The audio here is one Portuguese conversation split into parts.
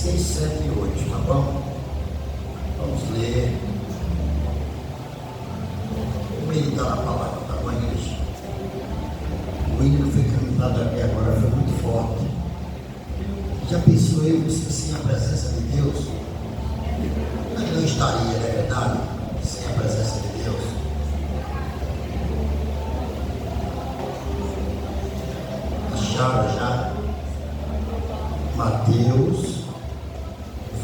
6, 7 e 8, tá bom? Vamos ler. Vamos meditar na palavra, tá bom, igreja? O hino foi cantado aqui agora, foi muito forte. Já pensou eu sem a presença de Deus? Eu não estaria, não é verdade? Sem a presença de Deus. Acharam já? Mateus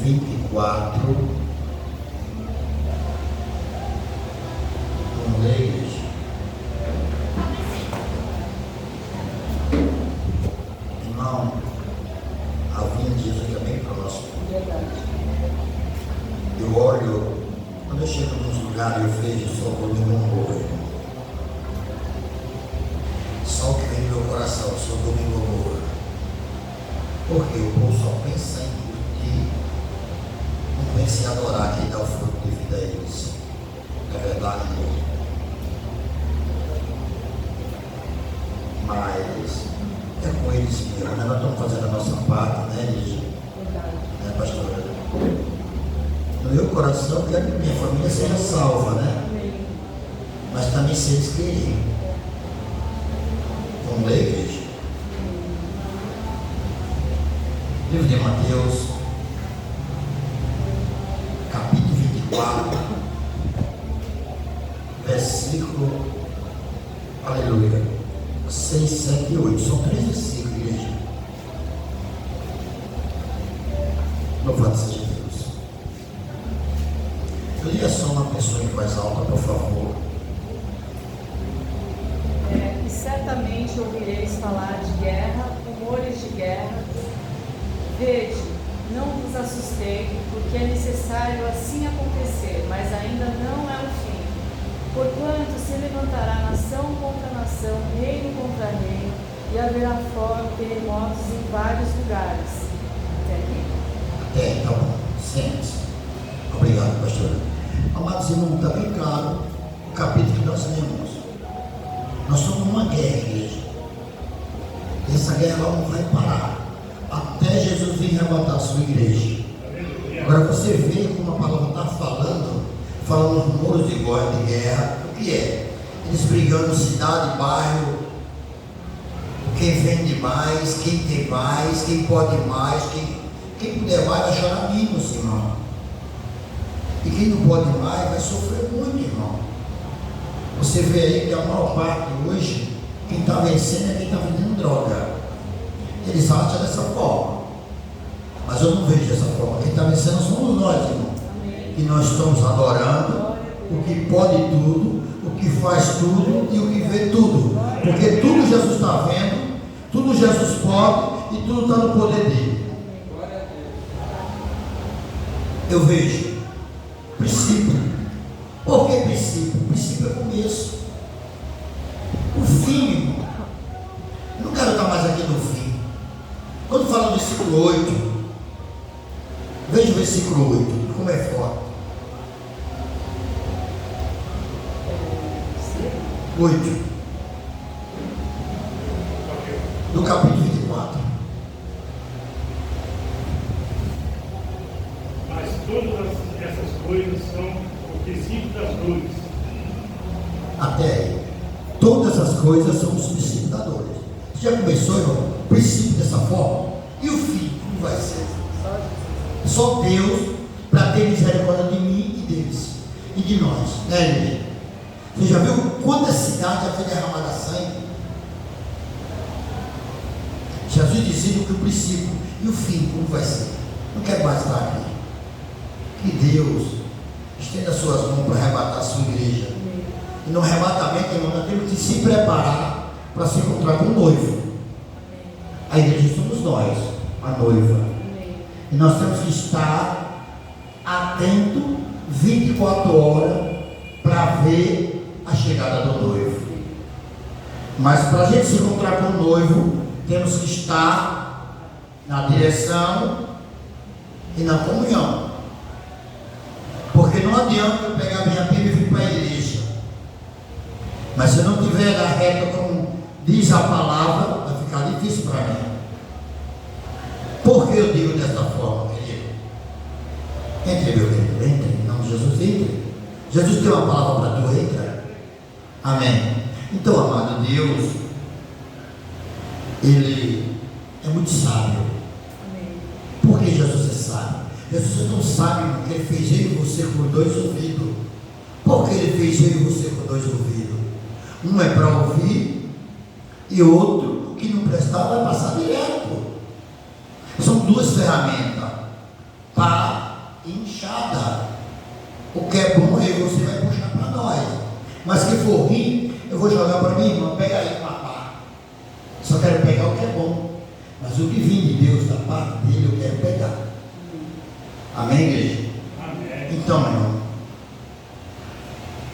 24. Vamos ler, igreja. Irmão, a vinda de Jesus é bem próximo. Eu olho, quando eu chego nos lugares, eu vejo só o domingo morrer. Só o que vem no meu coração, só o domingo morrer. Porque o povo só pensa em curtir, não pensa em adorar quem dá o fruto de vida a eles. É verdade, irmão? Mas é com eles mesmo, né? Nós estamos fazendo a nossa parte, né, igreja? Né, pastora? No meu coração, eu quero que minha família seja salva, né? Mas também se eles querem. Vamos ler, igreja? Livro de Mateus, capítulo 24, versículo, aleluia, 6, 7 e 8. São 3 versículos, igreja. Louvado seja Deus. Eu diria só uma pessoa em voz alta, por favor. E certamente ouvireis falar de guerra, rumores de guerra. Vede, não vos assustei, porque é necessário assim acontecer, mas ainda não é o fim. Porquanto se levantará nação contra nação, reino contra reino, e haverá fome, terremotos em vários lugares. Até aqui? Então, sente-se. Obrigado, pastor. Amados irmãos, está bem claro o capítulo que nós lemos. Nós somos numa guerra, igreja. E essa guerra não vai parar até Jesus vir arrebatar a sua igreja. Agora você vê como a palavra está falando rumores de guerra. O que é? Eles brigando cidade, bairro, quem vende mais, quem tem mais, quem pode mais, quem puder mais vai chorar menos, irmão. E quem não pode mais vai sofrer muito, irmão. Você vê aí que a maior parte hoje, quem está vencendo é quem está vendendo droga. Eles acham dessa forma, mas eu não vejo dessa forma. Quem está vencendo somos nós, irmão. E nós estamos adorando o que pode tudo, o que faz tudo e o que vê tudo, porque tudo Jesus está vendo, tudo Jesus pode e tudo está no poder dele. Eu vejo princípio. Por que princípio? Princípio é começo. O fim, irmão. Eu não quero estar mais aqui no fim. Quando fala no versículo 8, veja o versículo 8, como é forte. 8 do capítulo 24. Mas todas essas coisas são o princípio das dores. Até aí. Todas as coisas são os princípios da dor. Já começou, irmão? O princípio dessa forma. E o fim, como vai ser? Só Deus para ter misericórdia de mim e deles. E de nós. Né, igreja? Você já viu quantas cidades já foi derramada sangue? Jesus dizia que o princípio e o fim, como vai ser? Não quero mais estar aqui. Que Deus estenda suas mãos para arrebatar a sua igreja. E no arrebatamento, irmão, nós temos que se preparar para se encontrar com o noivo. A igreja somos nós, a noiva. E nós temos que estar atento 24 horas para ver a chegada do noivo. Mas para a gente se encontrar com o noivo, temos que estar na direção e na comunhão. Porque não adianta eu pegar minha Bíblia e vir para a igreja, mas se eu não tiver na reta como diz a palavra, vai ficar difícil para mim. Por que eu digo dessa forma, querido? Entre, meu querido, entre. Em nome de Jesus, entre. Jesus tem uma palavra para tu, entra. Amém. Então, amado Deus, Ele é muito sábio. Amém. Por que Jesus é sábio? Jesus é tão sábio porque Ele fez eu e você com 2 ouvidos. Por que Ele fez eu e você com 2 ouvidos? Um é para ouvir e outro que não prestar vai passar direto. São 2 ferramentas, pá e enxada. O que é bom aí você vai puxar para nós, mas que for ruim, eu vou jogar para minha irmã. Pega aí, papá. Só quero pegar o que é bom, mas o que vem de Deus da parte dele eu quero pegar. Amém, igreja? Amém. Então, meu irmão,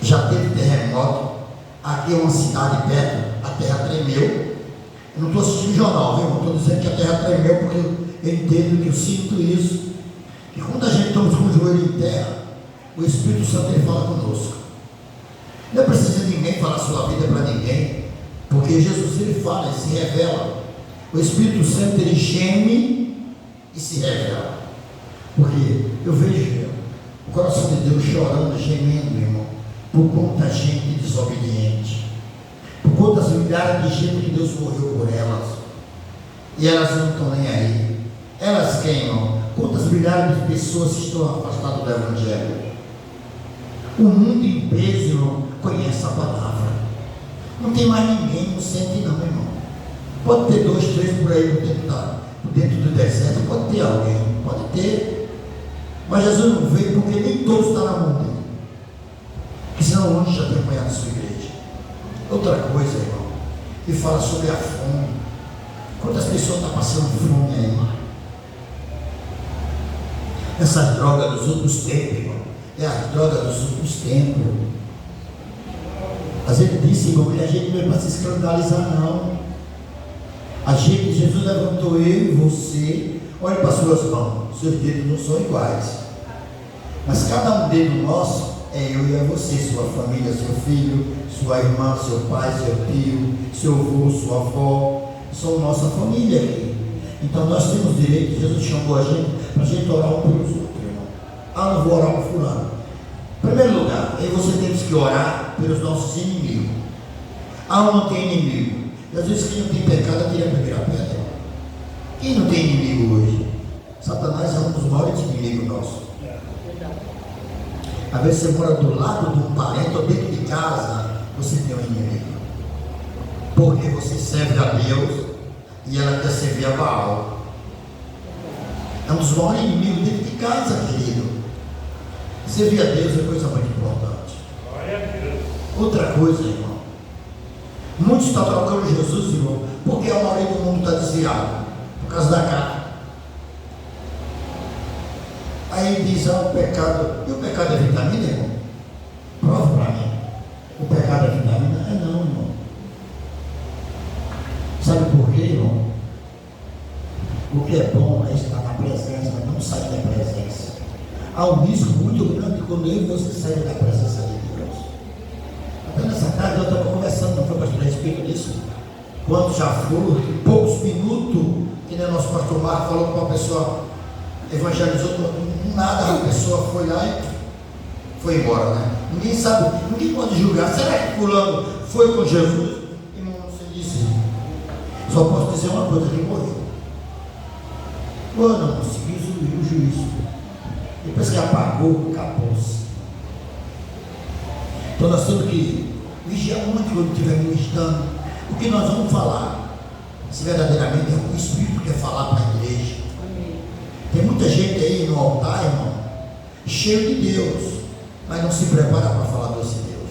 já teve terremoto. Aqui é uma cidade perto, a terra tremeu. Eu não estou assistindo jornal, viu? Estou dizendo que a terra tremeu porque eu entendo que eu sinto isso. E quando a gente estamos com o joelho em terra, o Espírito Santo ele fala conosco. Não precisa ninguém falar sua vida para ninguém, porque Jesus ele fala, ele se revela. O Espírito Santo ele geme e se revela. Porque eu vejo o coração de Deus chorando, gemendo, irmão, por conta da gente desobediente, por conta das milhares de gente que Deus morreu por elas, e elas não estão nem aí. Elas queimam. Quantas milhares de pessoas estão afastadas do Evangelho? O mundo em peso, irmão, conhece a palavra. Não tem mais ninguém no centro, não, irmão. Pode ter 2, 3 por aí dentro do deserto, pode ter alguém, pode ter. Mas Jesus não veio porque nem todos estão na mão dele. Porque senão onde já tem apanhado a sua igreja. Outra coisa, irmão, que fala sobre a fome. Quantas pessoas estão passando fome aí? Essas drogas dos outros tempos, irmão, é a droga dos últimos tempos. Mas ele disse, irmão, que a gente não é para se escandalizar, não. A gente, Jesus levantou eu e você. Olhe para as suas mãos, seus dedos não são iguais, mas cada um dedo nosso é eu e é você, sua família, seu filho, sua irmã, seu pai, seu tio, seu avô, sua avó, são nossa família aqui. Então nós temos direito. Jesus chamou a gente para a gente orar um pelos outros, irmão. Ah, não vou orar para fulano. Em primeiro lugar, aí você tem que orar pelos nossos inimigos. Ah, não tem inimigo. Às vezes quem não tem pecado atira a primeira pedra. Quem não tem inimigo hoje? Satanás é um dos maiores inimigos nossos. Às vezes você mora do lado de um parente ou dentro de casa, você tem um inimigo. Porque você serve a Deus e ela quer servir a Baal. É um dos maiores inimigos dentro de casa, querido. Servir a Deus é coisa muito importante. Glória a Deus. Outra coisa, irmão. Muitos estão trocando Jesus, irmão, porque a maioria do mundo está desviado. Por causa da carne. Aí diz, o pecado. E o pecado é vitamina, irmão? Prova para mim. O pecado é vitamina? É não, irmão. Sabe por quê, irmão? O que é bom é estar na presença, não sair da presença. Há um risco muito grande quando eu e você saímos da presença de Deus. Até nessa tarde eu estava conversando, não foi pastor, a respeito disso? Quando já foram poucos minutos, que nem nosso pastor Marco falou com uma pessoa, evangelizou, nada, a pessoa foi lá e foi embora, né? Ninguém sabe, ninguém pode julgar. Será que fulano foi com Jesus? Irmão, não sei disso. Só posso dizer uma coisa, ele morreu. Não conseguiu o juízo. Depois que apagou, acabou-se. Então nós temos que vigiar muito quando estiver ministrando. O que nós vamos falar, se verdadeiramente é o que o Espírito quer falar para a igreja. Amém. Tem muita gente aí no altar, irmão, cheio de Deus, mas não se prepara para falar desse Deus.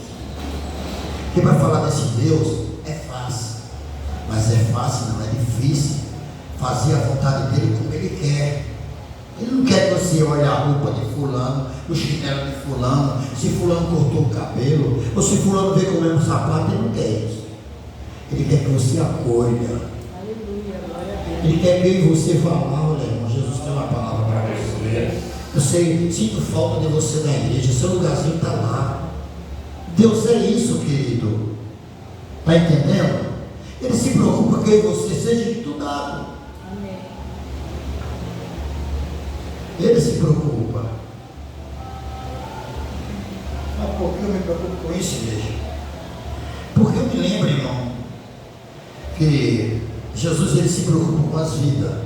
Porque para falar desse Deus é fácil, mas é fácil, não é difícil fazer a vontade dele como ele quer. Ele não quer que você olhe a roupa de fulano, o chinelo de fulano, se fulano cortou o cabelo, ou se fulano veio com o mesmo sapato. Ele não quer isso. Ele quer que você acolha. Aleluia, glória a Deus. Ele quer que eu e você vá lá, olha, irmão, Jesus tem uma palavra para você. Eu sei, sinto falta de você na igreja, seu lugarzinho está lá. Deus é isso, querido. Está entendendo? Ele se preocupa que eu e você seja estudado. Amém. Ele se preocupa. que eu me preocupo com isso, igreja? Porque eu me lembro, irmão, que Jesus ele se preocupa com as vidas.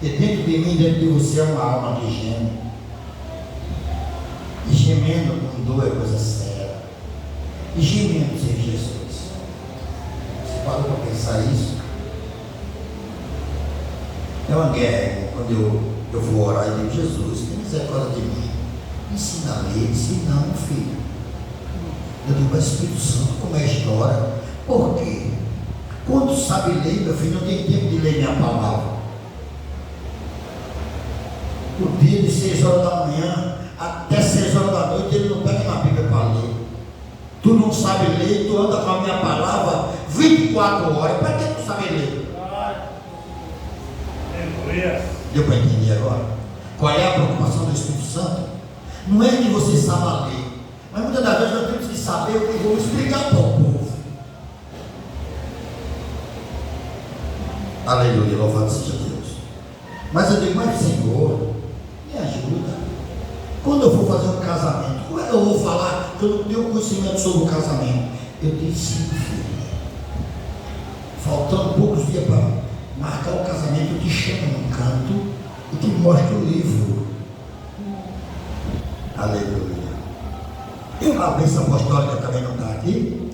E dentro de mim, dentro de você, é uma alma que geme. E gemendo com dor é coisa séria. E gemendo sem Jesus. Você parou para pensar isso? É uma guerra, quando eu vou orar e digo, Jesus, tem misericórdia de mim. Ensina a ler, ensina um filho. Eu digo, mas Espírito Santo, como é a história? Por quê? Quando sabe ler, meu filho, não tem tempo de ler minha palavra. O dia de 6 horas da manhã até 6 horas da noite, ele não pega uma Bíblia para ler. Tu não sabe ler, tu anda com a minha palavra 24 horas. Para que tu sabe ler? Deu para entender agora? Qual é a preocupação do Espírito Santo? Não é que você saiba ler, mas muitas das vezes nós temos que saber o que vou explicar para o povo. Aleluia, louvado seja Deus. Mas eu digo, mas Senhor, me ajuda. Quando eu for fazer um casamento, como é que eu vou falar que eu não tenho conhecimento sobre o casamento? Eu te ensino, filho. Faltando poucos dias para marcar o casamento, eu te chamo num canto e te mostro o livro. Aleluia. A bênção apostólica também não está aqui.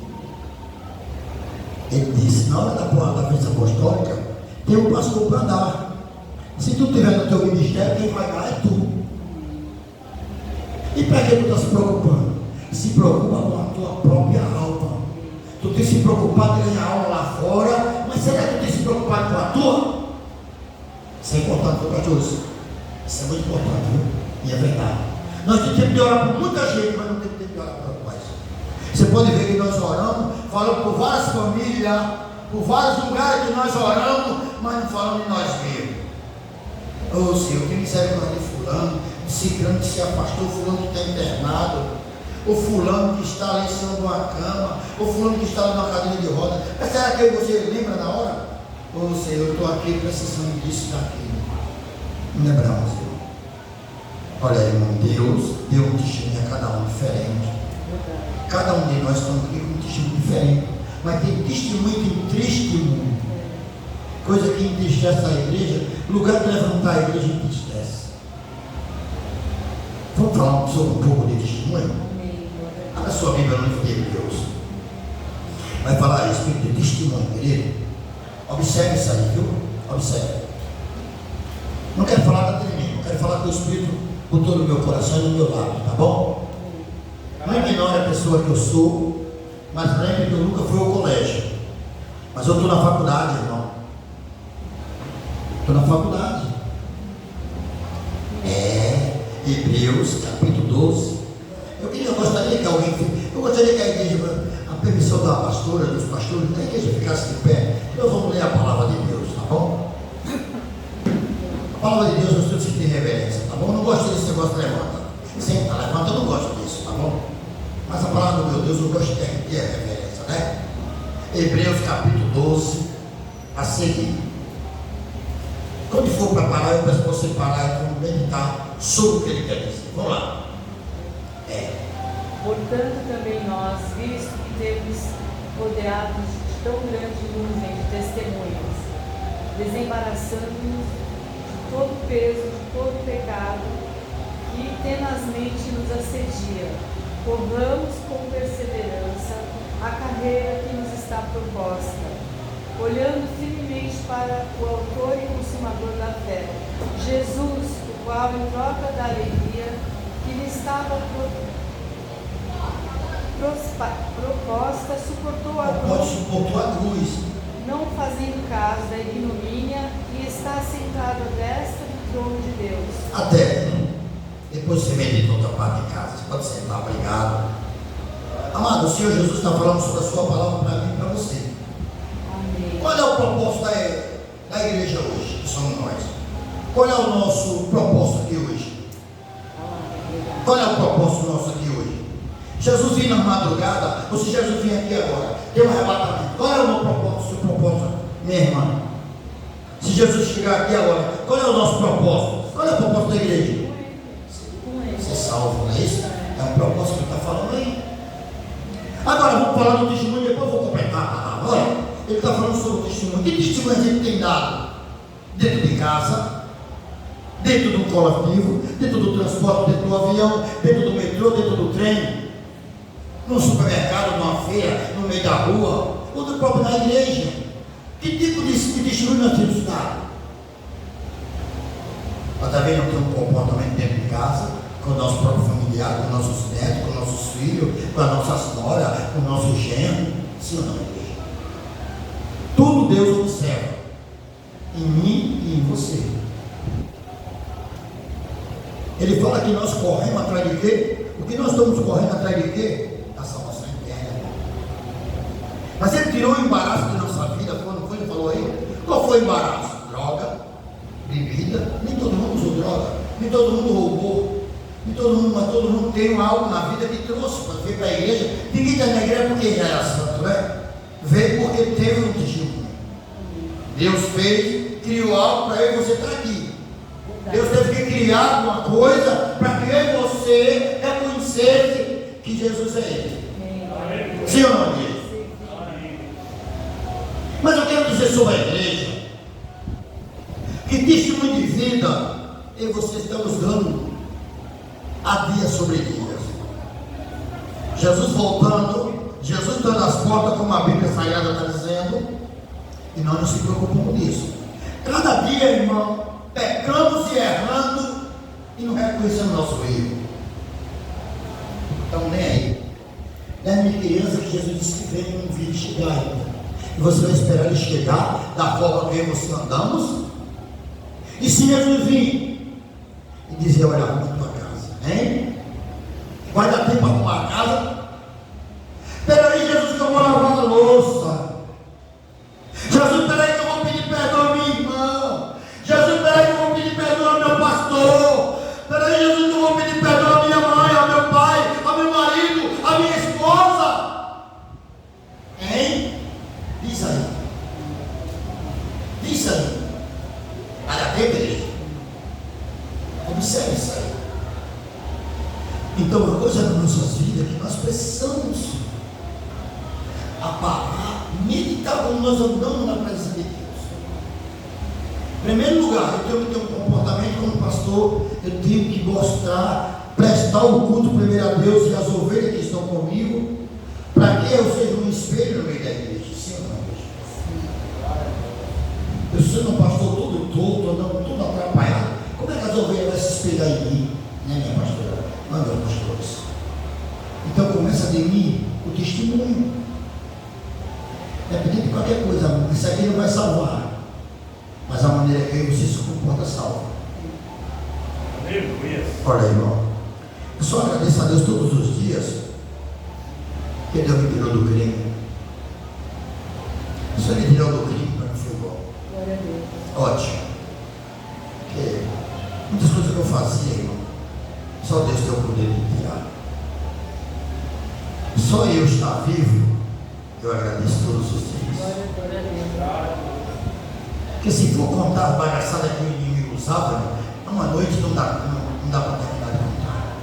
Ele disse, na hora da bênção apostólica, tem um pastor para dar. Se tu estiver no teu ministério, quem vai dar é tu. E para que tu está se preocupando? Se preocupa com a tua própria alma. Tu tem se preocupado em ganhar alma lá fora, mas será que tu tem se preocupado com a tua? Isso é importante, meu pastor. Isso é muito importante, viu? E é verdade. Nós temos tempo de orar por muita gente, mas não temos tempo de orar por nós. Você pode ver que nós oramos, falamos por várias famílias, por vários lugares que nós oramos, mas não falamos de nós mesmos. Ô Senhor, tem misericórdia de fulano, de ciclano que se afastou, fulano que está internado, o fulano que está lá em cima de uma cama, o fulano que está lá numa cadeira de roda. Mas será que você lembra na hora? Ô Senhor, eu estou aqui precisando disso e daquilo. Não lembramos, Senhor. Olha, irmão, Deus deu um testemunho a cada um diferente. Cada um de nós estamos aqui com um testemunho diferente. Mas tem testemunho, tem testemunho. Coisa que entristece a igreja, lugar de levantar a igreja entristece. Vamos falar sobre um pouco de testemunho? Abra sua Bíblia no livro de Hebreus. Vai falar a respeito de testemunho, querido. Observe isso aí, viu? Observe. Não quero falar da tremenda, quero falar que o Espírito botou no meu coração e no meu lado, tá bom? Não ignore a pessoa que eu sou, mas lembre que eu nunca fui ao colégio. Mas eu estou na faculdade, irmão. Estou na faculdade. Hebreus capítulo 12. Eu gostaria que alguém, eu gostaria que a igreja, a permissão da pastora, dos pastores, da igreja ficasse de pé. Nós vamos ler a palavra de Deus, tá bom? A palavra de Deus nós temos que ter reverência, tá bom? Eu não gosto desse negócio de levanta. Senta, levanta, eu não gosto disso, tá bom? Mas a palavra do meu Deus eu gosto de ter reverência, né? Hebreus capítulo 12, a seguir. Quando for para parar, eu peço para você parar e vamos meditar sobre o que ele quer dizer. Vamos lá. Portanto, também nós, visto que temos rodeados de tão grande nuvem de testemunhas, desembaraçando-nos de todo o peso, de todo o pecado que tenazmente nos assedia, corramos com perseverança a carreira que nos está proposta, olhando firmemente para o autor e consumador da fé, Jesus, o qual, em troca da alegria que lhe estava proposta, suportou a cruz, não fazendo caso da ignomínia, e está sentado à destra do trono de Deus. Até depois você medita outra parte de casa, você pode sentar, obrigado. Amado, o Senhor Jesus está falando sobre a sua palavra para mim e para você. Amém. Qual é o propósito da igreja hoje, que somos nós? Qual é o nosso propósito aqui hoje? Qual é o propósito nosso aqui hoje? Jesus vinha na madrugada, ou se Jesus vinha aqui agora, tem um arrebatamento. Qual é o meu propósito, o seu propósito, minha irmã? Se Jesus chegar aqui agora, qual é o nosso propósito? Qual é o propósito da igreja? Ser salvo, não é isso? É um propósito que está falando aí. testemunho. Que testemunho a gente tem dado? Dentro de casa, dentro do coletivo, dentro do transporte, dentro do avião, dentro do metrô, dentro do trem, no supermercado, numa feira, no meio da rua, ou do próprio na igreja. Que tipo de testemunho nós temos dado? Nós também não temos um comportamento dentro de casa, com o nosso próprio familiar, com nossos netos, com nossos filhos, com a nossa senhora, com o nosso genro. Sim ou não, igreja? Tudo Deus observa em mim e em você. Ele fala que nós corremos atrás de quê? O que nós estamos correndo atrás de quê? Da salvação interna. Mas ele tirou o embaraço de nossa vida, quando foi, ele falou aí. Qual foi o embaraço? Droga, bebida. Nem todo mundo usou droga, nem todo mundo roubou, nem todo mundo, mas todo mundo tem algo na vida que trouxe para vir para a igreja. Ninguém está na igreja porque já era santo, né? Veio porque teve um testemunho. Deus fez, criou algo para eu e você estar aqui. Deus teve que criar alguma coisa para que eu e você reconhecesse que Jesus é Ele. Sim ou não, igreja? Mas eu quero dizer sobre a igreja que testemunho de vida eu e você estamos dando a dia sobre dias. Jesus voltando, Jesus dando as portas, como a Bíblia Sagrada está dizendo, e nós não se preocupamos disso. Cada dia, irmão, pecamos e errando e não reconhecemos nosso erro. Então nem aí. É a minha criança que Jesus disse que veio um vídeo chegar ainda. E você vai esperar ele chegar da forma que você andamos? E se Jesus vir e dizer, olha, arruma a tua casa, hein? Vai dar tempo para arrumar a casa? Peraí, Jesus, que eu vou lavar a louça. Jesus, peraí que eu vou pedir perdão ao meu irmão. Jesus, peraí que eu vou pedir perdão ao meu pastor. Peraí, Jesus, que eu vou pedir perdão à minha mãe, ao meu pai, ao meu marido, à minha esposa. Hein? Diz aí. Diz aí. Vai dar tempo, igreja? Observe isso aí. Então, uma coisa nas nossas vidas que nós precisamos parar, meditar como nós andamos na presença de Deus. Em primeiro lugar, eu tenho que ter um comportamento como pastor, eu tenho que mostrar, prestar o culto primeiro a Deus e às ovelhas que estão comigo, para que eu seja um espelho no meio da igreja. Sim ou não, igreja? Eu sendo um pastor todo torto, andando tudo atrapalhado, como é que as ovelhas vão se espelhar em mim? Né, minha pastora? Não, meus pastores. Então começa de mim o testemunho. Dependendo de qualquer coisa, isso aqui não vai salvar. Mas a maneira que você se comporta salva. Olha aí, irmão. Eu só agradeço a Deus todos os dias que Deus me tirou do crime. Se Ele tirou do crime, para mim foi bom. Ótimo. Porque muitas coisas que eu fazia, irmão, só Deus tem o poder de tirar. Só eu estar vivo, eu agradeço todos os dias. Porque se for contar as bagaçadas que o inimigo usava, uma noite não dá para terminar de contar.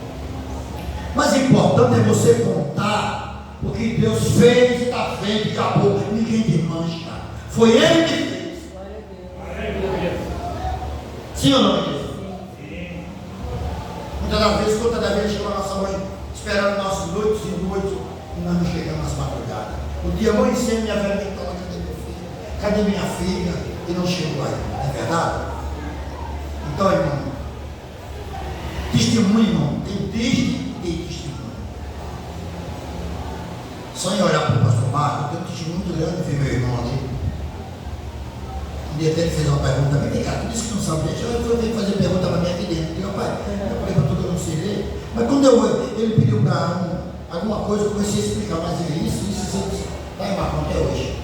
Mas o importante é você contar o que Deus fez, está feito e acabou. Ninguém desmancha. Foi Ele que fez. Sim ou não, igreja? Sim. Muitas das vezes, quantas das vezes chegou a nossa mãe esperando nossas noites e noites e nós não chegamos às madrugadas. O dia amanheceu, minha velha estava, cadê meu filho? Cadê minha filha? E não chegou aí, não é verdade? Então, irmão, testemunho, irmão, tem desde e tem testemunho. Só em olhar para o pastor Marcos, tem um testemunho muito grande, vi meu irmão ali. Um dia até ele fez uma pergunta para mim, cara, tu disse que não sabe, deixa eu vir fazer pergunta para mim aqui dentro. Eu falei para tudo, eu não sei ler. Mas quando ele pediu para alguma coisa, eu comecei a explicar, mas isso, está em Marcos até hoje.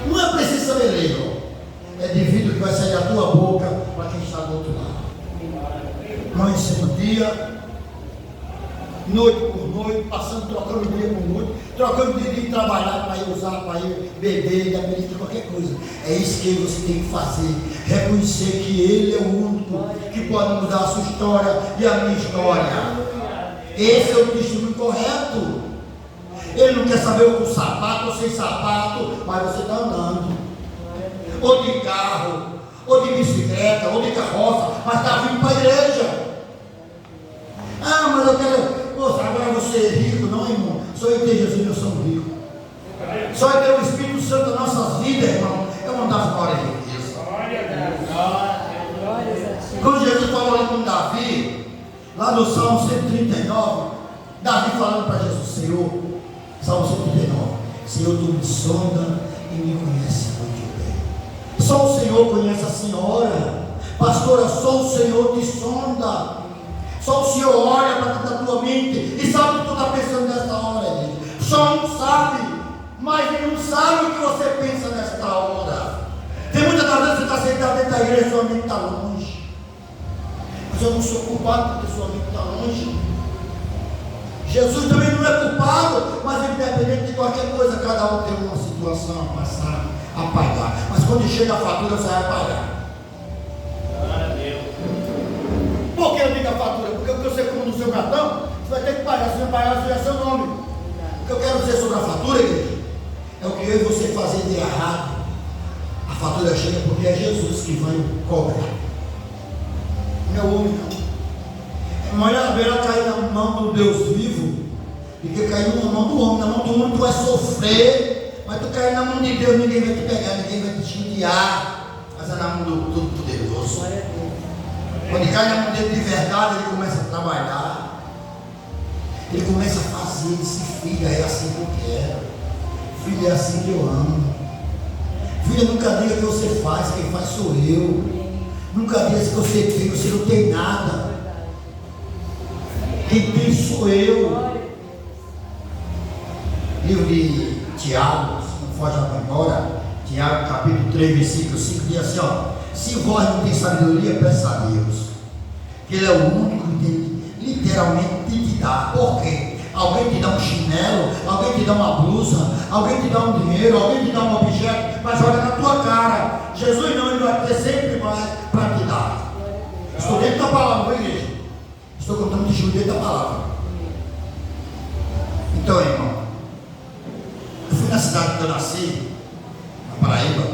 Não é preciso saber ler, irmão. É devido que vai sair da tua boca para quem está do outro lado. Amanhecendo dia, noite por noite, passando, trocando dia por noite, trocando dia de trabalhar para ir usar, para ir beber, independente de qualquer coisa. É isso que você tem que fazer. Reconhecer que Ele é o único que pode mudar a sua história e a minha história. Esse é o testemunho correto. Ele não quer saber com sapato ou sem sapato, mas você está andando. ou de carro, ou de bicicleta, ou de carroça, mas está vindo para a igreja. Ah, mas eu quero, poxa, agora você é rico. Não, irmão, só em ter Jesus eu sou rico. Só em ter o Espírito Santo nas nossas vidas, irmão, eu não dava fora de riqueza. Quando Jesus falou ali com Davi, lá no Salmo 139, Davi falando para Jesus: Senhor, Salmo 139, Senhor, tu me sonda e me conhece muito bem. Só o Senhor conhece a senhora, pastora, só o Senhor te sonda. Só o Senhor olha para dentro da tua mente e sabe o que tu está pensando nesta hora, gente. Só um sabe, mas ele não sabe o que você pensa nesta hora. Tem muitas das vezes que você está sentado dentro da igreja e sua mente está longe. Mas eu não sou culpado porque sua mente está longe. Jesus também não é culpado, mas independente de qualquer coisa, cada um tem uma situação a passar, a pagar. Mas quando chega a fatura, você vai pagar. Por que eu digo a fatura? Porque o que você come no seu cartão, você vai ter que pagar. Se não pagar, você já é seu nome. O que eu quero dizer sobre a fatura, igreja, é o que eu e você fazer de errado. A fatura chega porque é Jesus que vai cobrar. Não é o homem, não. É melhor cair na mão do Deus vivo do que cair na mão do homem. Na mão do homem tu vai sofrer, mas tu cair na mão de Deus, ninguém vai te pegar, ninguém vai te judiar. Mas é na mão do Todo-Poderoso. Quando cai na mão dele de verdade, ele começa a trabalhar. Ele começa a fazer, ele disse: filha, é assim que eu quero. Filha, é assim que eu amo. Filha, nunca diga que você faz, quem faz sou eu. Nunca diga que você tem, você não tem nada. Quem tem sou eu. Livro de Tiago, se não foge a memória, Tiago capítulo 3, versículo 5, diz assim: ó, se vós não tem sabedoria, peça a Deus, que Ele é o único que tem literalmente te dar. Por quê? Alguém te dá um chinelo, alguém te dá uma blusa, alguém te dá um dinheiro, alguém te dá um objeto, mas joga na tua cara. Jesus não, Ele vai ter sempre mais para te dar. Estou dentro da palavra, igreja. Estou contando de Deus dentro da palavra. Então, irmão, eu fui na cidade que eu nasci, na Paraíba,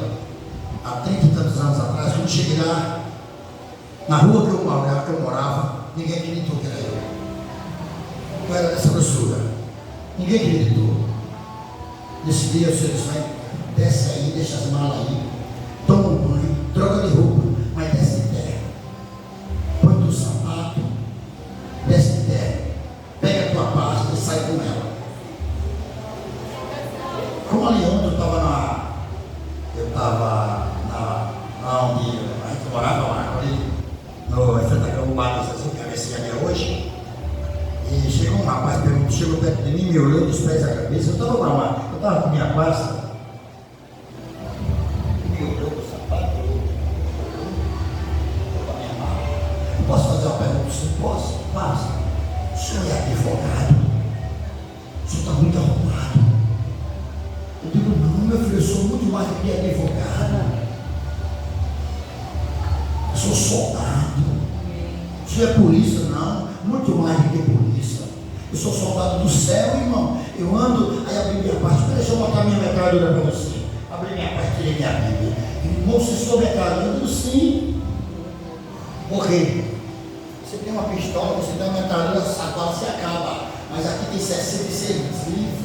há 30 e tantos anos atrás. Quando cheguei lá, na rua que eu morava, ninguém acreditou que era eu. Eu era dessa grossura. Ninguém acreditou. Nesse dia, o Senhor disse: desce aí, deixa as malas aí, toma um banho, troca de roupa, mas desce de terra. Põe teu sapato, desce de terra, pega a tua pasta e sai com ela. Como ali onde eu estava onde a gente morava lá, ali em frente àquela lado, assim, cabecinha ali hoje. E chegou um rapaz, chegou perto de mim, me olhou dos pés à cabeça. Eu estava com minha pasta, me olhou com o sapato, olhou para minha mala. Posso fazer uma pergunta? Posso? Faça. O senhor é advogado? O senhor está muito arrumado. Eu digo: não, meu filho, eu sou muito mais do que advogado. Eu sou soldado. O senhor é polícia? Não, muito mais do que polícia. Eu sou soldado do céu, irmão. Eu ando, aí abri minha parte. Deixa eu botar minha metralhadora para você. Abri minha parte, tirei minha Bíblia. Irmão, você sou metralhadora? Eu digo: sim. Por quê? Você tem uma pistola, você tem uma metralhadora, a bala se acaba. Mas aqui tem 66 livros.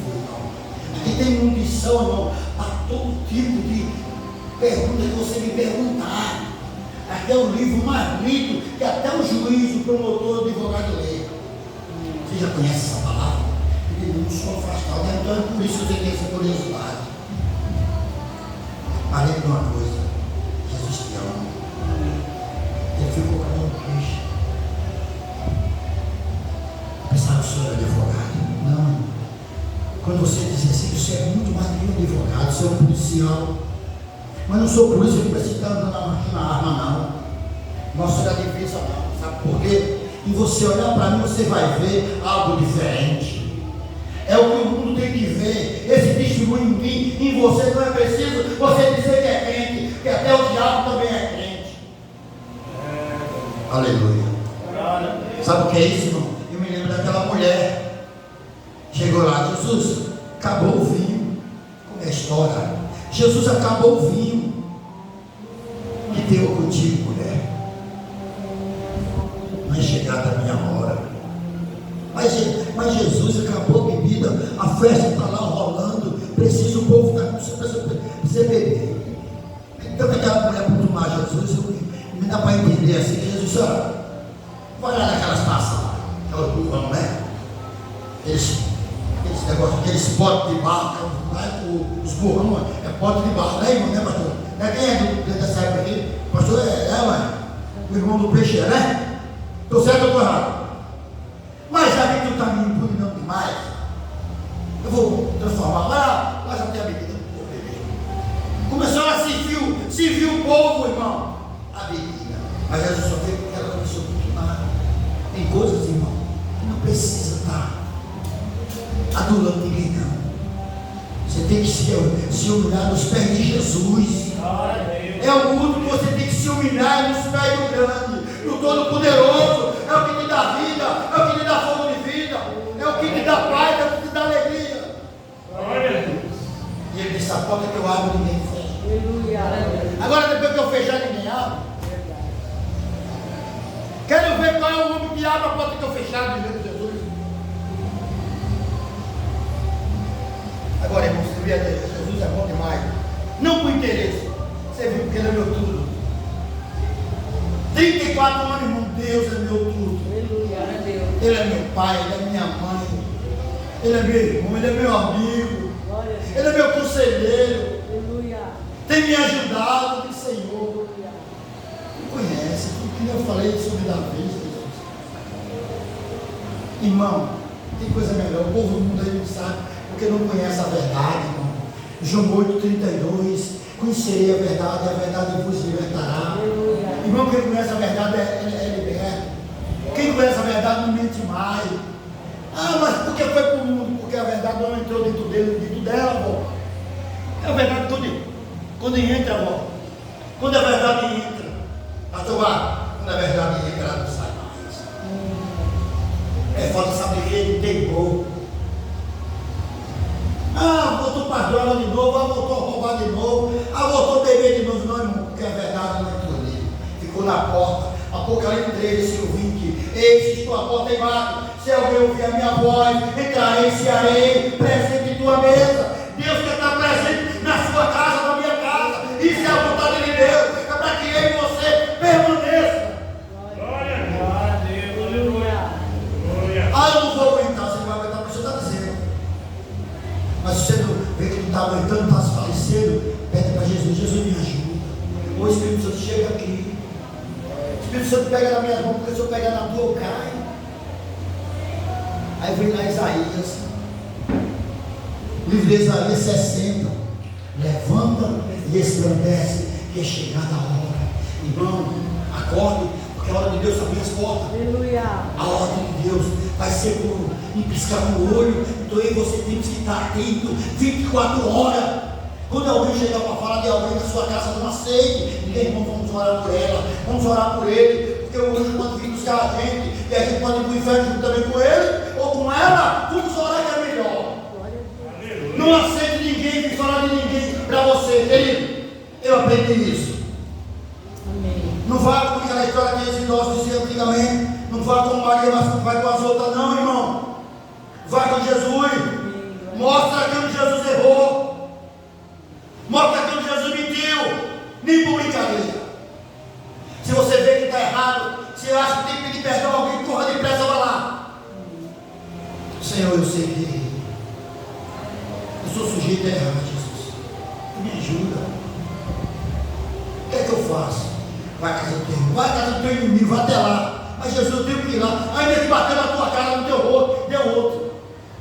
Aqui tem munição, irmão, para todo tipo de pergunta que você me perguntar. Aqui é o livro mais lido que até o juiz, o promotor, o advogado lê. Você já conhece essa palavra? Eu não sou afastado, então é por isso que você tem essa curiosidade. Mas lembre de uma coisa: Jesus te ama. Ele ficou com a mão no queixo. Pensava: o senhor é advogado? Não. Quando você diz assim, você é muito mais do que um advogado, você é um policial. Mas não sou polícia, não precisa estar andando na arma, não. Não sou da defesa, não. Sabe por quê? E você olhar para mim, você vai ver algo diferente. É o que o mundo tem que ver. Esse testemunho em mim, em você, não é preciso você dizer que é crente, que até o diabo também é crente. Aleluia. Sabe o que é isso, irmão? Eu me lembro daquela mulher. Chegou lá: Jesus, acabou o vinho. Como é a história? Jesus, acabou o vinho. prometeu contigo, mulher. Não é chegada a minha hora. Mas Jesus acabou a bebida, a festa está lá rolando, precisa o povo precisa beber. Então aquela mulher para tomar Jesus, me dá para entender assim, que Jesus, vai lá naquelas taças lá, aquelas burras, não é? Aqueles negócios, aqueles potes de barro, os burrão, é pote de barro, né, irmão, né, pastor? Quem é dessa época aqui? Pastor, mãe? O irmão do peixe, né? Estou certo ou estou errado? Mas já que tu está me impugnando demais, eu vou transformar. Lá já tem a bebida. Começou a se viu o povo, irmão, a bebida. Mas Jesus só veio porque ela começou a continuar. Tem coisas, irmão, que não precisa estar adulando ninguém, não. Você tem que se humilhar nos pés de Jesus. É o culto que você tem que se humilhar nos pés do grande, do Todo-Poderoso. É o que te dá vida, é o que te dá fogo de vida, é o que te dá paz, é o que te dá alegria. E ele disse: a porta que eu abro, ninguém fecha. Agora, depois que eu fechar, ninguém abre. Quero ver qual é o homem que abre a porta que eu fechar, de Jesus. Agora, irmão, você vê, Jesus é bom demais. Não por interesse. Você viu porque ele é meu tudo. 34 anos, irmão, Deus é meu tudo. Ele é meu pai, ele é minha mãe. Ele é meu irmão, ele é meu amigo. Ele é meu conselheiro. Tem me ajudado, tem Senhor. Me conhece, tudo que eu falei sobre Davi, Jesus. Irmão, tem coisa melhor. O povo do mundo aí não sabe, porque não conhece a verdade, irmão. João 8,32. Conhecerei a verdade vos libertará. Irmão, quem conhece a verdade é liberto. Quem conhece a verdade não mente mais. Mas por que foi para o mundo? Porque a verdade não entrou dentro dela, avó. É a verdade quando entra, avó. Quando a verdade entra, quando a verdade entra, ela não sai mais. É falta, sabe de quê? Teimou. Voltou para a droga de novo, voltou a roubar de novo, voltou a beber de novo. Não, irmão, porque a verdade não entrou ali. Ficou na porta. Apocalipse 13, 20. Eis que estou à porta e bato. Se alguém ouvir a minha voz, entrarei e cearei, presente em tua mesa. Deus quer estar presente na sua casa, na minha casa. Isso é a vontade de Deus. É para que eu e você permaneça. Glória a Deus, aleluia. Eu não vou aguentar, você não vai aguentar, porque você está dizendo. Mas se você não vê que não está aguentando, está se falecendo, pede para Jesus: Jesus, me ajuda. O Espírito Santo chega aqui. O Espírito Santo pega nas minhas mãos, porque se eu pegar na tua, eu caio. Aí vem lá Isaías, livro de Isaías 60. Levanta e resplandece, que é chegada a hora. Irmão, acorde, porque a hora de Deus abre as portas. Aleluia. A ordem de Deus vai ser por um piscar no olho. Então aí você tem que estar atento 24 horas. Quando alguém chegar para falar de alguém na sua casa, não aceite. Diga: irmão, vamos orar por ela, vamos orar por ele, porque o anjo pode vir buscar a gente e a gente pode ir para o inferno junto também com ele ou com ela. Vamos orar, que é melhor. Não aceite ninguém vir falar de ninguém para você, querido. Eu aprendi isso. Amém. Não vá com aquela história que os idosos diziam antigamente. Não vá com Maria, mas vai com as outras, não, irmão. Vai com Jesus. Mostra aquilo que Jesus errou. Mostra aquilo que Jesus mentiu. Nem publicaria. Se você vê que está errado, se acha que tem que pedir perdão a alguém, corra depressa, vai lá. Senhor, eu sei que eu sou sujeito a errar, Jesus. Me ajuda. O que é que eu faço? Vai à casa do teu irmão, vai à casa do teu inimigo, vai até lá. Mas Jesus, eu tenho que ir lá. Ainda que bater na tua cara, no teu rosto, deu outro.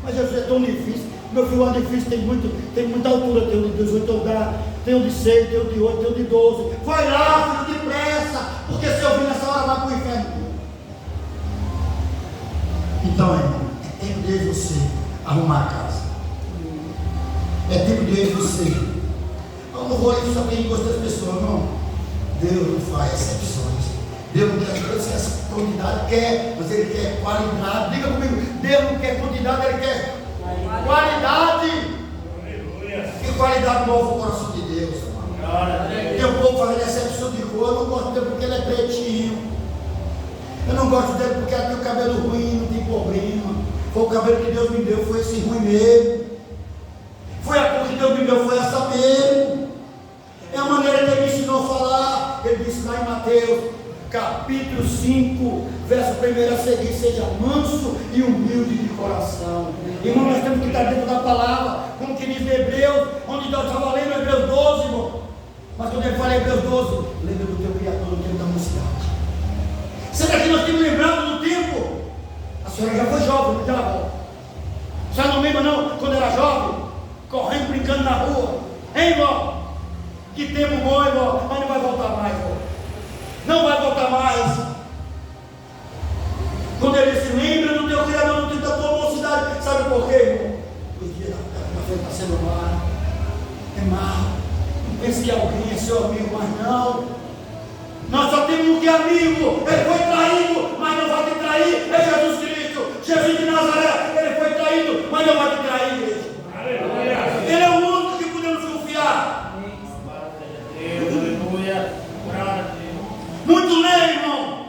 Mas Jesus, é tão difícil. Meu filho, é difícil, tem muita altura. Tem o de 18 andares, tem o de 6, tem o de 8, tem o de 12. Vai lá, filho, depressa. Porque se eu vir nessa hora, vai para o inferno. Então, irmão, é tempo de você arrumar a casa. É tempo de você. Eu não vou ir só porque gostar das pessoas, não. Deus não faz exceções. Deus não quer quantidade, quer, mas Ele quer qualidade. Diga comigo: Deus não quer quantidade, Ele quer qualidade. Que qualidade move o coração de Deus. Tem um povo fazendo exceção de coisa. eu não gosto dele porque ele é pretinho, eu não gosto dele porque ele tem o cabelo ruim, não tem problema. Foi o cabelo que Deus me deu, foi esse ruim mesmo. Foi a cor que Deus me deu, foi essa mesmo. É a maneira que ele me ensinou a falar. Ele disse lá em Mateus, capítulo 5, verso 1 a seguir: seja manso e humilde de coração. Irmão, nós temos que estar dentro da palavra, como que diz em Hebreus, onde Deus estava lendo Hebreus 12, irmão. Mas quando ele fala Hebreus 12, lembra do teu Criador no tempo da mocidade. Será que nós temos lembrado do tempo? A senhora já foi jovem, não já, avó? A senhora não lembra não, quando era jovem, correndo, brincando na rua? Hein, irmão? Que tempo bom, irmão, mas não vai voltar mais, irmão. Não vai voltar mais. Quando ele se lembra do teu Criador, no tempo da tua mocidade, sabe por quê, irmão? Os dias da frente está sendo mar, é mar. Não pense que alguém é seu amigo, mas não. Nós só temos um que é amigo. Ele foi traído, mas não vai te trair. É Jesus Cristo, Jesus de Nazaré. Ele foi traído, mas não vai te trair, igreja. Ele é o único que podemos confiar. Muito lê, irmão,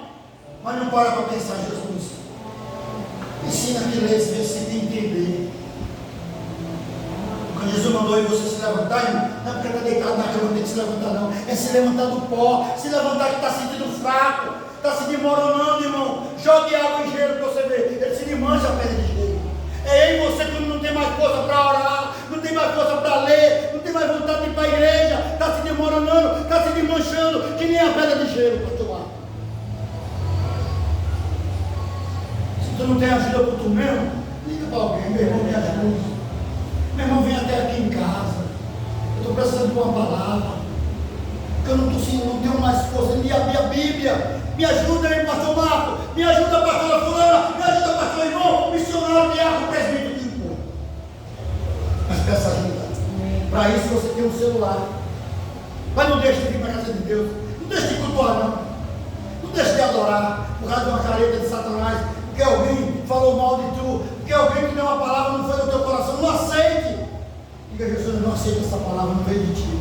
mas não para pensar em Jesus. Ensina que lê esse versículo e entender. Quando Jesus mandou aí você se levantar, irmão, não é porque está deitado na cama, tem que se levantar, não. É se levantar do pó, se levantar que está sentindo fraco, está se desmoronando, irmão. Jogue água em gelo para você ver, ele se desmancha a pedra de gelo. É em você quando não tem mais força para orar, não tem mais força para ler, não tem mais vontade de ir para a igreja, está se desmoronando, está se desmanchando, que nem a pedra de gelo para tomar. Se tu não tem ajuda para tu mesmo, liga para alguém, meu irmão, me ajuda. Meu irmão, vem até aqui em casa. Eu estou precisando de uma palavra. Porque eu não tenho mais força de abrir a Bíblia. Me ajuda aí, pastor Marco. Me ajuda, pastora fulana. Me ajuda, pastor irmão. Missionário, diácono, presbítero, que importa. Mas peça ajuda. Para isso você tem um celular. Mas não deixe de vir para a casa de Deus. Não deixe de cultuar, não. Não deixe de adorar por causa de uma careta de Satanás. Porque alguém falou mal de tu. Porque alguém que deu uma palavra não foi no teu coração. Não aceite. Diga, Jesus, eu não aceito essa palavra, não veio de ti.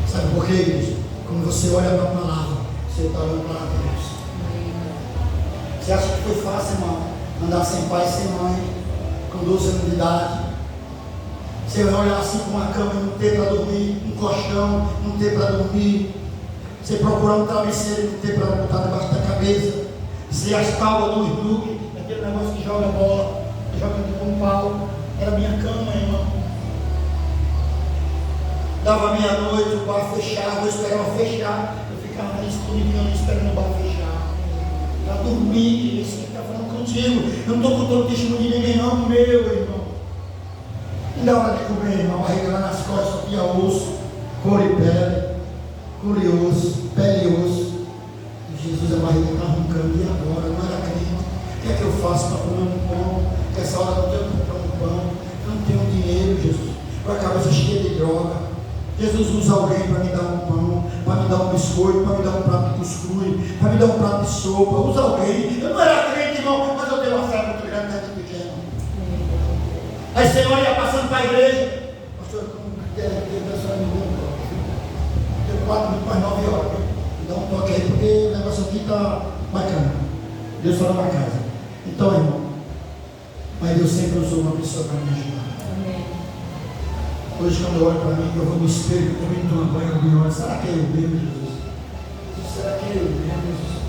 Sabe por quê, igreja? Quando você olha para a palavra, você está olhando para Deus. Você acha que foi fácil, irmão? Andar sem pai e sem mãe, com 12 anos de idade. Você vai olhar assim para uma cama e não ter para dormir, um colchão, não ter para dormir. Você procurar um travesseiro e não ter para botar debaixo da cabeça. Você as tábuas do snook, aquele negócio que joga bola, que joga com um pau. Era minha cama, irmão. Dava meia-noite, o bar fechava, eu esperava fechar. Eu ficava ali escondidinho ali esperando o bar fechar. Para dormir, esse que está falando contigo. Eu não estou contando testemunho de ninguém, não, meu irmão. E na hora de comer, irmão, a barriga lá nas costas, só tinha osso, couro e pele e osso. E Jesus, a barriga está arrancando, e agora? Não era crente. O que é que eu faço para comer um pão? Porque essa hora não tenho que comprar um pão, eu não tenho dinheiro, Jesus. Com a cabeça cheia de droga. Jesus usa alguém para me dar um pão, para me dar um biscoito, para me dar um prato de cuscuz, para me dar um prato de sopa. Usa alguém. Eu não era crente, irmão, mas eu tenho uma fé muito grande desde pequeno. Aí você olha passando para a igreja. Pastor, como que a senhora me deu um toque? Tenho 4 minutos mais 9 horas. Me dá um toque aí, porque o negócio aqui está bacana. Deus fala na casa. Então, irmão, mas Deus sempre usou uma pessoa para me ajudar. Hoje, quando eu olho para mim, eu vou no espelho, eu também tomo banho, eu olho, será que é eu mesmo, Jesus? Será que é eu mesmo, Jesus?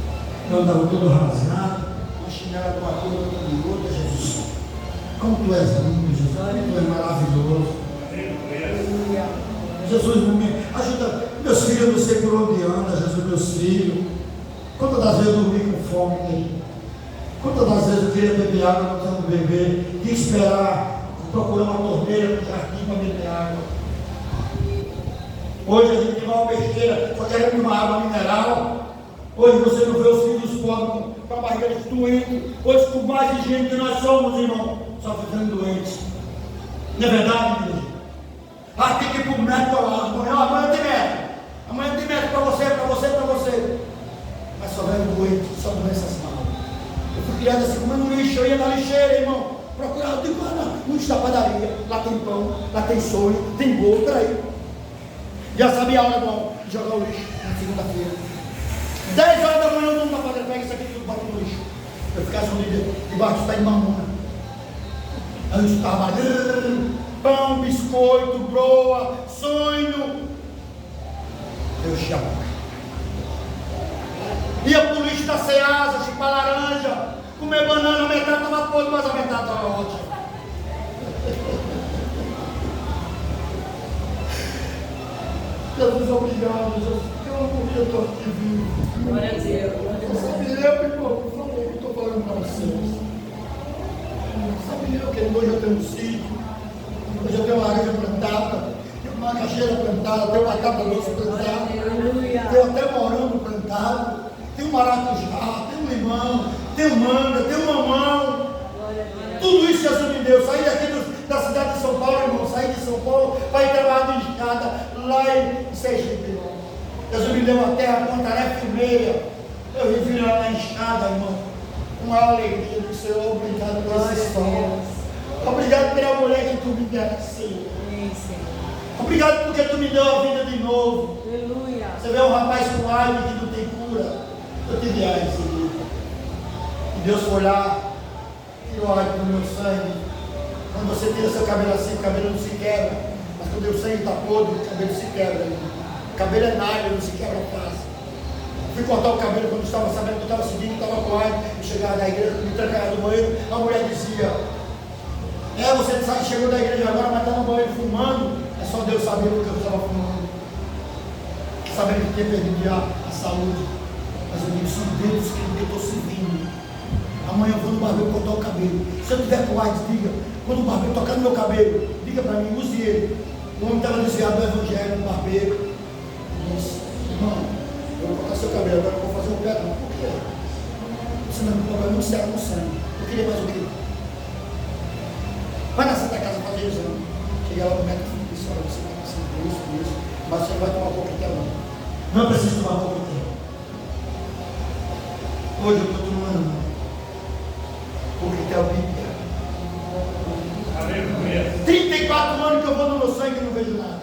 Eu andava todo rasgado, uma chinela de uma cor, outra de outra, Jesus. Como tu és lindo, Jesus, tu és maravilhoso. Jesus, me ajuda, meus filhos, eu não sei por onde anda, Jesus, meus filhos. Quantas das vezes eu dormi com fome, né? Quantas das vezes eu queria beber água, não tinha beber, tinha que esperar, procurar uma torneira no jardim para beber água. Hoje a gente tem uma besteira, só queremos uma água mineral. Hoje você não vê os filhos pobres com a barriga doentes. Hoje, por mais higiene que nós somos, irmão, só ficando doentes. Não é verdade, igreja? Ah, tem que ir para o médico lá. Amanhã tem médico. Amanhã tem médico para você, para você, para você. Mas só vem doente, só doenças malas. Eu fui criado assim, comendo lixo, eu ia na lixeira, irmão. Procurava, eu digo, no lixo da padaria, lá tem pão, lá tem sonho, tem bolo, peraí. Já sabia a hora de jogar o lixo. na segunda-feira. 10 horas da manhã, o dono da padaria pega isso aqui e tudo bota no lixo. Eu ficava escondido debaixo do pé de mamona. Aí eu estava pão, biscoito, broa, sonho. Eu enchi a boca. Ia pro lixo da Ceasa, chupar laranja, comer banana, a metade estava podre, mas a metade estava ótima. Jesus, obrigado, Jesus, porque eu não podia estar aqui vivo. Glória a Deus. Sabe eu, irmão, por favor, eu estou falando para vocês. Sabe eu que hoje eu tenho um sítio, hoje eu tenho uma laranja plantada, tenho uma macaxeira plantada, tenho uma cabra doce plantada, tenho até morango plantado, tenho maracujá, tenho limão, tenho manga, tenho mamão. Tudo isso Jesus me deu. Saí daqui da cidade de São Paulo, irmão. Saí de São Paulo para ir trabalhar de escada lá em Sergipe, irmão. Jesus me deu uma terra com tarefa e meia. Eu vivi lá na escada, irmão. Com a alegria do Senhor. Obrigado por esse sol. Obrigado pela mulher que tu me deste. Obrigado porque tu me deu a vida de novo. Aleluia. Você vê um rapaz com AIDS que não tem cura. Eu tive AIDS, querido. E Deus foi lá. Tirou a do meu sangue. Quando você tira seu cabelo assim, o cabelo não se quebra. Mas quando o sangue está podre, o cabelo se quebra. O cabelo é nylon, não se quebra fácil. Fui cortar o cabelo quando estava sabendo que eu estava seguindo, estava com ar. Eu chegava da igreja, me trancava no banheiro. A mulher dizia: você chegou da igreja agora, mas está no banheiro fumando. É só Deus saber o que eu estava fumando. Sabendo que tinha perdido a saúde. Mas eu digo: se Deus que eu estou servindo. Amanhã eu vou no barbeiro cortar o cabelo. Se eu tiver com AIDS, diga. Quando o barbeiro tocar no meu cabelo, diga para mim, use ele. O homem estava desviado do evangelho, do barbeiro. Eu disse: irmão, eu vou cortar seu cabelo, agora eu vou fazer um pé. Por quê? Você não me problema muito sério no sangue. Eu queria mais o quê? Vai na Santa Casa fazer exame. Cheguei lá no médico e disse: olha, você está passando por isso, mas você não vai tomar coquetel não. Não precisa tomar coquetel. Hoje eu estou tomando coquetel Bíblia. 34 anos que eu vou no meu sangue e não vejo nada.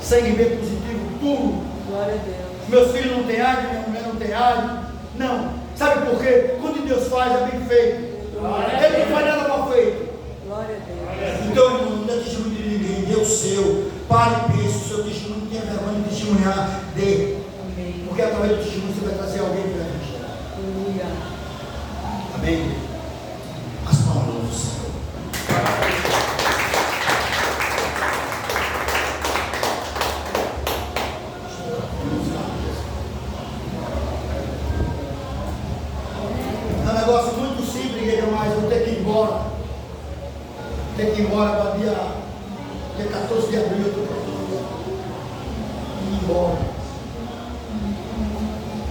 Sangue B positivo, tudo. Glória a Deus. Meus filhos não têm AIDS, minha mulher não tem AIDS. Não. Sabe por quê? Quando Deus faz, é bem feito. Ele não faz nada mal feito. Glória a Deus. Então, irmão, não dê testemunho de ninguém, dê o seu. Pare e pense, o seu testemunho, não tenha vergonha de testemunhar, dê. Amém. Porque através do testemunho você vai trazer alguém para a gente. Aleluia. Amém. As palavras do Senhor. É um negócio muito simples, igreja, mas eu tenho que ir embora. Tenho que ir embora para dia 14 de abril, eu estou procurando ir embora.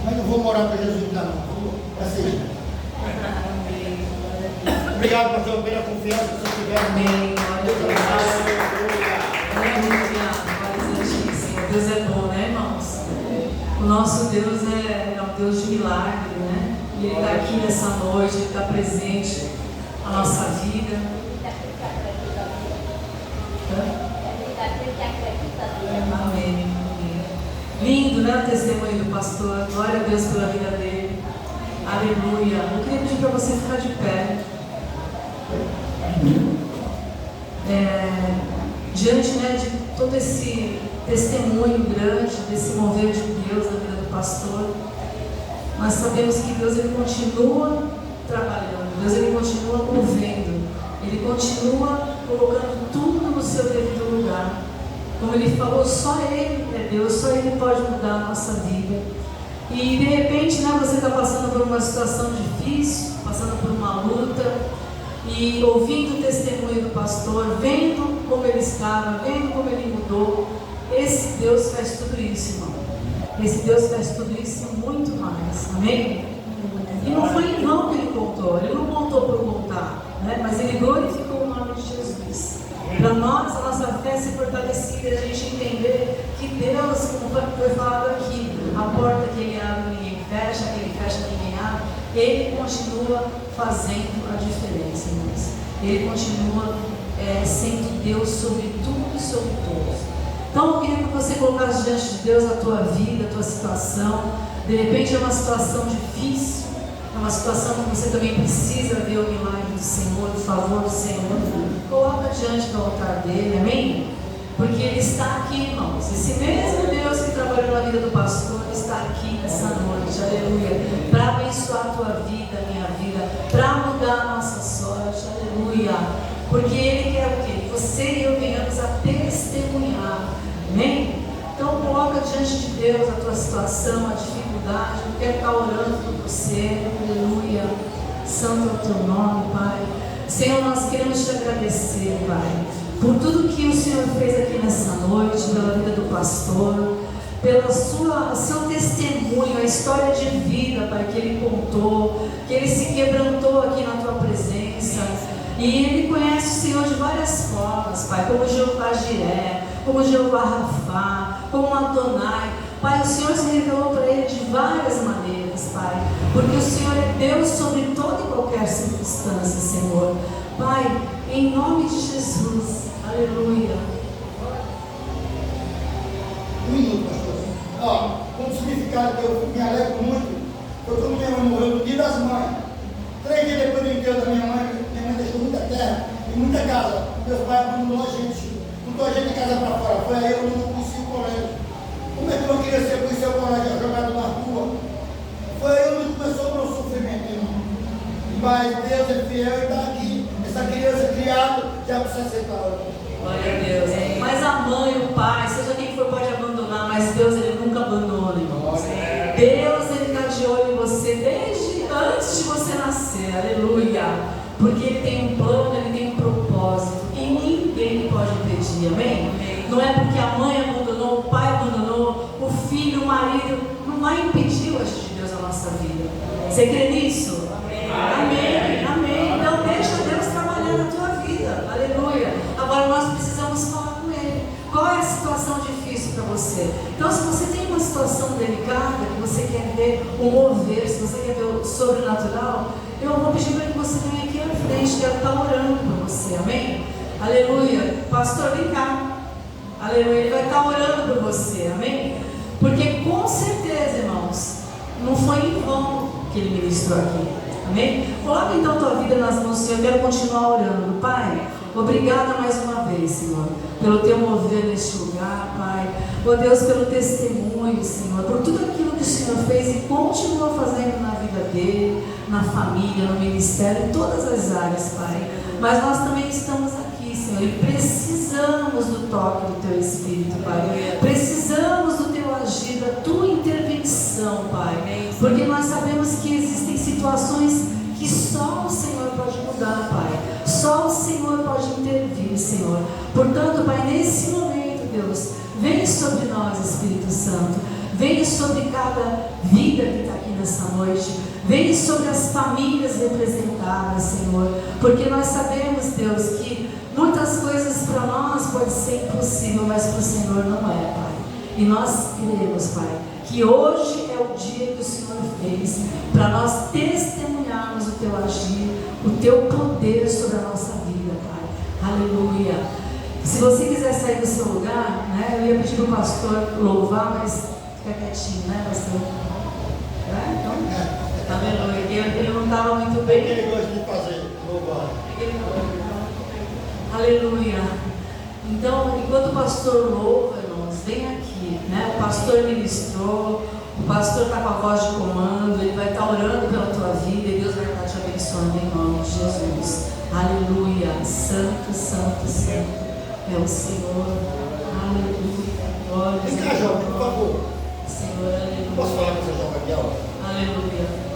Mas não vou morar para Jesus ainda não, vou para Sergipe. Amém. Obrigado, pastor, pela confiança que você tiver. Amém. Deus abençoe. Deus é bom, né, irmãos? O nosso Deus é um Deus de milagre, né? E Ele está aqui nessa noite, Ele está presente na nossa vida. Amém. Lindo, né, o testemunho do pastor. Glória a Deus pela vida dele. Aleluia. Eu queria pedir para você ficar de pé. Diante, né, de todo esse testemunho grande, desse mover de Deus na vida do pastor, nós sabemos que Deus, Ele continua trabalhando, Deus, Ele continua movendo, Ele continua colocando tudo no seu devido lugar. Como Ele falou, só Ele é Deus, só Ele pode mudar a nossa vida. E de repente, né, você está passando por uma situação difícil, passando por uma luta, e ouvindo o testemunho do pastor, vendo como ele estava, vendo como ele mudou. Esse Deus faz tudo isso, irmão. Esse Deus faz tudo isso e muito mais. Amém? E não foi em vão que ele contou. Ele não contou por contar, né? Mas ele glorificou o nome de Jesus. Para nós, a nossa fé se fortalecer, a gente entender que Deus, como foi falado aqui, a porta que Ele abre, ninguém fecha, que Ele fecha, ninguém abre. Ele continua fazendo a diferença, irmãos. Ele continua sendo Deus sobre tudo e sobre todos. Então eu queria que você colocasse diante de Deus a tua vida, a tua situação. De repente é uma situação difícil, é uma situação que você também precisa ver o milagre do Senhor, o favor do Senhor. Coloca diante do altar dele, amém? Porque ele está aqui, irmãos. Esse mesmo Deus que trabalhou na vida do pastor está aqui nessa noite, aleluia, para abençoar a tua vida, a minha vida, para mudar a nossa sorte, aleluia. Porque ele quer o quê? Que você e eu venhamos a testemunhar, amém? Então coloca diante de Deus a tua situação, a dificuldade. Eu quero estar orando por você, aleluia. Santo é o teu nome, Pai. Senhor, nós queremos te agradecer, Pai, por tudo que o Senhor fez aqui nessa noite, pela vida do pastor, pelo seu testemunho, a história de vida, Pai, que ele contou, que ele se quebrantou aqui na tua presença. E ele conhece o Senhor de várias formas, Pai, como Jeová Jiré, como Jeová Rafá, como Adonai. Pai, o Senhor se revelou para ele de várias maneiras, Pai, porque o Senhor é Deus sobre toda e qualquer circunstância, Senhor. Pai, em nome de Jesus, aleluia. Um minuto, pastor. Um significado que eu me alegro muito foi quando minha mãe morreu no dia das mães. 3 dias depois do enterro da minha mãe deixou muita terra e muita casa. Meus pais abandonou a gente, botou a gente de casa para fora. Foi aí eu não conheci o colégio. Como é que eu não queria ser conhecer o colégio jogado na rua? Foi aí onde começou o meu sofrimento, irmão. Mas Deus é fiel e está aqui. Essa criança criada já precisa aceitar. Glória a Deus. Mas a mãe, o pai, seja quem for, pode abandonar, mas Deus, ele nunca abandona, irmãos. Deus, ele está de olho em você desde antes de você nascer, aleluia. Porque ele tem um plano, ele tem um propósito e ninguém pode impedir, amém? Não é porque a mãe abandonou, o pai abandonou, o filho, o marido, não vai impedir o agir de Deus na nossa vida. Você crê nisso? Amém, amém. Então deixa Deus trabalhar na tua vida, aleluia. Agora nós precisamos falar com ele. Qual é a situação difícil para você? Então, se você tem uma situação delicada, que você quer ver o mover, se você quer ver o sobrenatural, eu vou pedir para que você venha aqui à frente, quero estar orando por você, amém? Aleluia. Pastor, vem cá. Aleluia. Ele vai estar orando por você, amém? Porque com certeza, irmãos, não foi em vão que ele ministrou aqui, amém? Coloca então a tua vida nas mãos do Senhor. Eu quero continuar orando. Pai, obrigada mais uma vez, Senhor, pelo teu mover neste lugar, Pai. Ó Deus, pelo testemunho, Senhor, por tudo aquilo que o Senhor fez e continua fazendo na vida dele, na família, no ministério, em todas as áreas, Pai. Mas nós também estamos aqui, Senhor, e precisamos do toque do teu Espírito, Pai. Precisamos do teu agir, da tua intervenção, Pai. Porque nós sabemos que existem situações que só o Senhor pode mudar, Pai. Só o Senhor pode intervir, Senhor. Portanto, Pai, nesse momento, Deus, vem sobre nós, Espírito Santo. Vem sobre cada vida que está aqui nessa noite. Vem sobre as famílias representadas, Senhor. Porque nós sabemos, Deus, que muitas coisas para nós pode ser impossível, mas para o Senhor não é, Pai. E nós cremos, Pai, que hoje é o dia que o Senhor fez para nós testemunharmos o teu agir, o teu poder sobre a nossa vida, Pai. Aleluia. Se você quiser sair do seu lugar, né, eu ia pedir para o pastor louvar, mas fica quietinho, né, pastor? Então, aleluia. Ele não estava muito bem. Ele gosta de fazer louvar. Aleluia. Então, enquanto o pastor louva, irmãos, vem aqui, né? O pastor ministrou, o pastor está com a voz de comando, ele vai estar orando pela tua vida e Deus vai estar te abençoando em nome de Jesus. Aleluia. Santo, santo, santo é o Senhor. Aleluia. Glória a Vem cá, João, por favor. Senhor, aleluia. Posso falar com o seu João Gabriel? Aleluia.